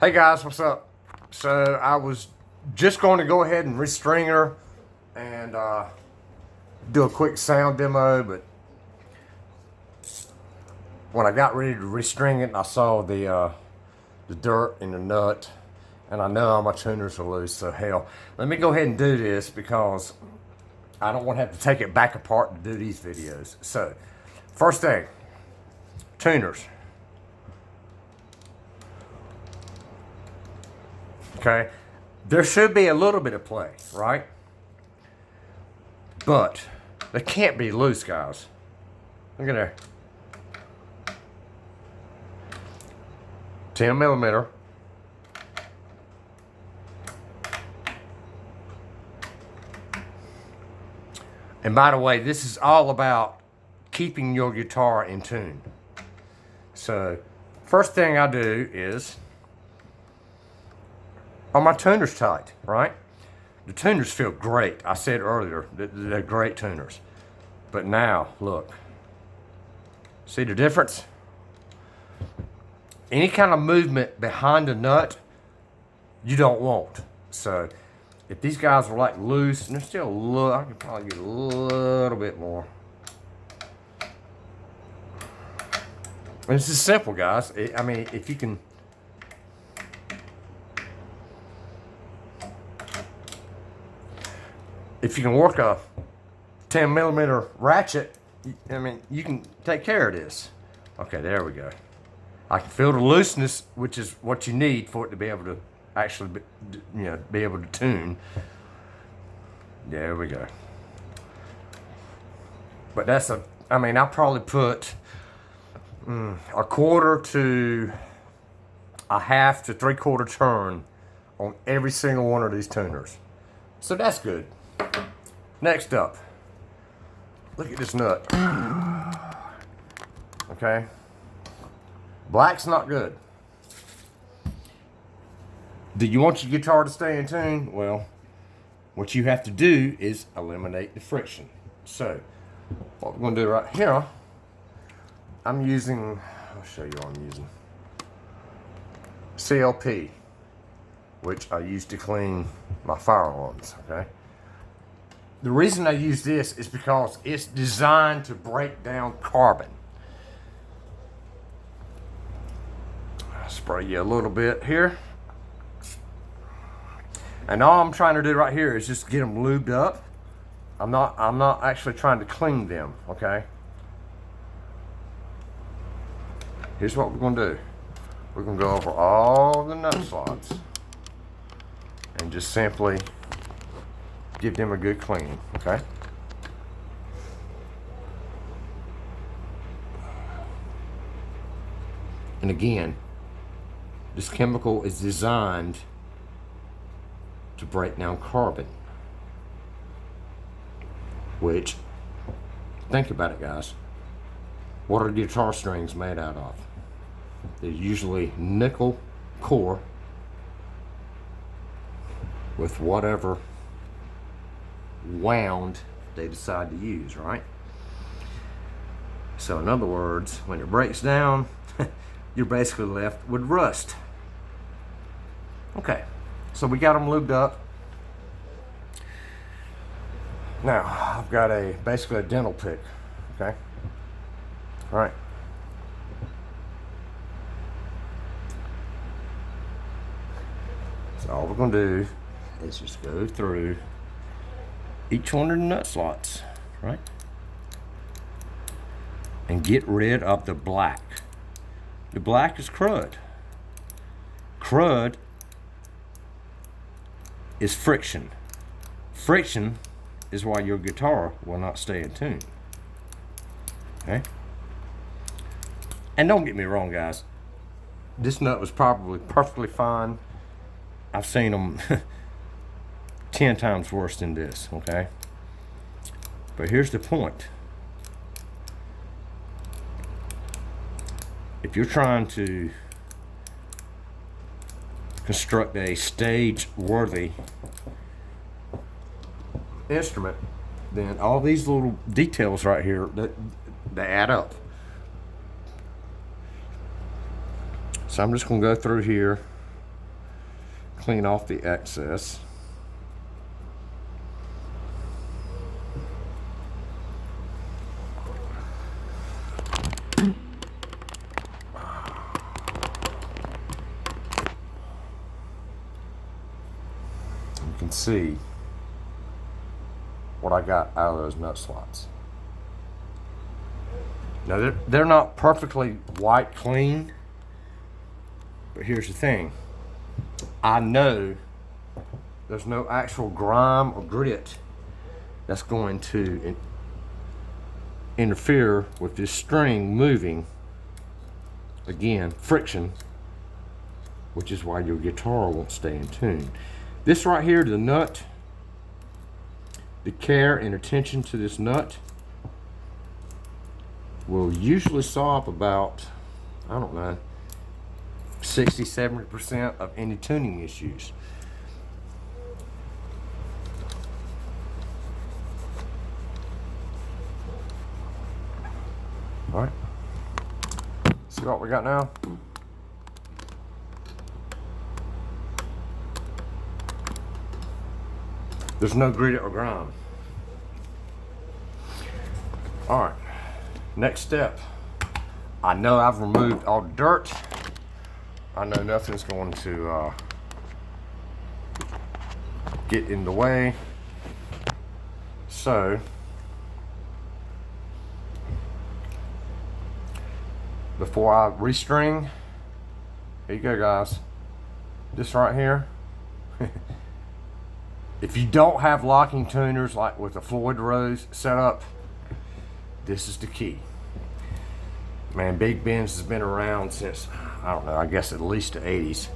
Hey guys, what's up? So I was just going to go ahead and restring her and do a quick sound demo, but when I got ready to restring it, I saw the dirt in the nut, and I know all my tuners are loose. So hell, let me go ahead and do this because I don't want to have to take it back apart to do these videos. So first thing, tuners. Okay, there should be a little bit of play, right? But they can't be loose, guys. Look at there. 10 millimeter. And by the way, this is all about keeping your guitar in tune. So first thing I do is, are my tuners tight, right? The tuners feel great. I said earlier that they're great tuners. But now, look. See the difference? Any kind of movement behind the nut, you don't want. So if these guys were like loose, and they're still a little, I could probably get a little bit more. And this is simple, guys. I mean, if you can, work a 10 millimeter ratchet, I mean, you can take care of this. Okay, there we go. I can feel the looseness, which is what you need for it to be able to actually, be able to tune. There we go. But that's I probably put a quarter to a half to 3/4 turn on every single one of these tuners. So that's good. Next up, look at this nut. Okay, black's not good. Do you want your guitar to stay in tune? Well, what you have to do is eliminate the friction. So what we're going to do right here, I'm using, I'll show you what I'm using, CLP, which I use to clean my fire alarms. Okay, the reason I use this is because it's designed to break down carbon. I'll spray you a little bit here. And all I'm trying to do right here is just get them lubed up. I'm not actually trying to clean them, okay? Here's what we're gonna do. We're gonna go over all the nut slots and just simply give them a good cleaning, okay? And again, this chemical is designed to break down carbon, which, think about it, guys. What are guitar strings made out of? They're usually nickel core with whatever wound they decide to use, right? So in other words, when it breaks down, you're basically left with rust. Okay, so we got them lubed up. Now I've got basically a dental pick. Okay, all right. So all we're gonna do is just go through each one of the nut slots, right? And get rid of the black. The black is crud. Crud is friction. Friction is why your guitar will not stay in tune. Okay? And don't get me wrong, guys. This nut was probably perfectly fine. I've seen them 10 times worse than this, okay? But here's the point. If you're trying to construct a stage-worthy instrument, then all these little details right here, they add up. So I'm just going to go through here clean off the excess. You can see what I got out of those nut slots. Now they're not perfectly white clean, but here's the thing. I know there's no actual grime or grit that's going to interfere with this string moving. Again, friction, which is why your guitar won't stay in tune. This right here, the nut, the care and attention to this nut will usually solve about, I don't know, 60–70% of any tuning issues. All right, see what we got now? There's no grit or grime. All right, next step. I know I've removed all the dirt. I know nothing's going to get in the way. So, before I restring, here you go, guys. This right here. If you don't have locking tuners like with the Floyd Rose setup, this is the key. Man, Big Ben's has been around since, I don't know, I guess at least the 80s.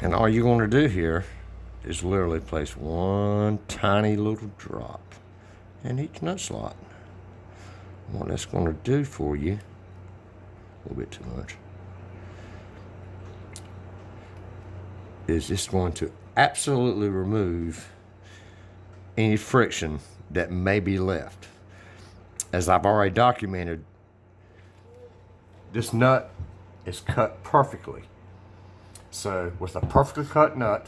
And all you're going to do here is literally place one tiny little drop in each nut slot. What that's going to do for you, a little bit too much, is it's going to absolutely remove any friction that may be left. As I've already documented, this nut is cut perfectly. So with a perfectly cut nut,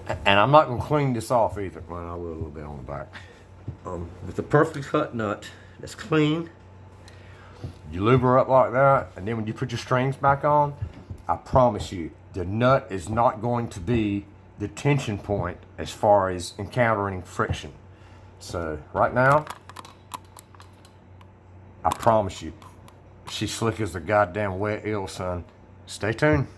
and I'm not going to clean this off either. Well, I will a little bit on the back. With a perfectly cut nut that's clean, you lube her up like that, and then when you put your strings back on, I promise you, the nut is not going to be the tension point as far as encountering friction. So right now, I promise you, she's slick as a goddamn wet eel, son. Stay tuned.